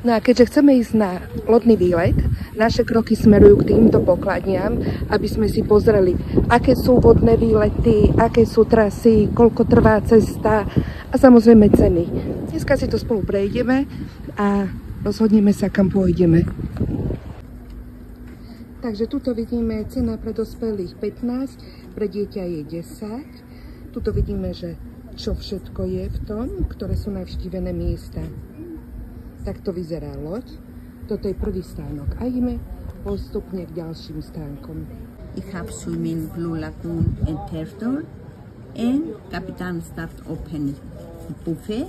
No a keďže chceme ísť na lodný výlet, naše kroky smerujú k týmto pokladniam, aby sme si pozreli, aké sú vodné výlety, aké sú trasy, koľko trvá cesta a samozrejme ceny. Dneska si to spolu prejdeme a rozhodneme sa, kam pôjdeme. Takže tuto vidíme cena pre dospelých 15, pre dieťa je 10. Tuto vidíme, že čo všetko je v tom, ktoré sú navštívené miesta. Takto vyzerá loď. Toto je prvý stánok. A ideme postupne k ďalším stánkom. We have swimming Blue Lagoon and Turtle, and Captain start open buffet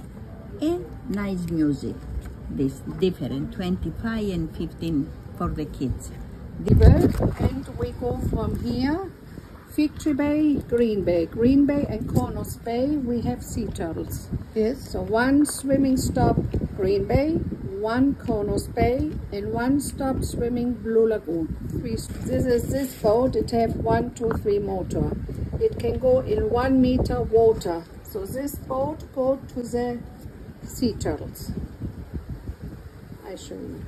and nice music. This different 25 and 15 for the kids. And we go from here, Fig Tree Bay, Green Bay, and Corners Bay. We have sea turtles. Yes. So one swimming stop, Green Bay, one Corners Bay, and one stop swimming Blue Lagoon. This is this boat. It have 1, 2, 3 motor. It can go in 1 meter water. So this boat go to the sea turtles. I show you.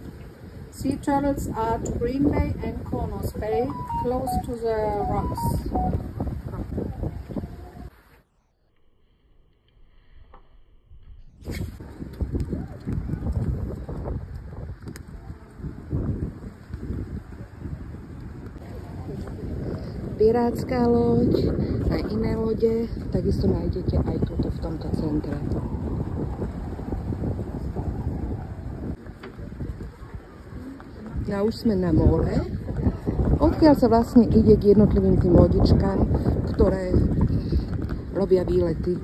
Sea turtles are to Green Bay and Corners Bay, close to the rocks. Pirátska loď a iné lode takisto nájdete aj tuto v tomto centre. No už sme na more, odkiaľ sa vlastne ide k jednotlivým tým lodičkám, ktoré robia výlety.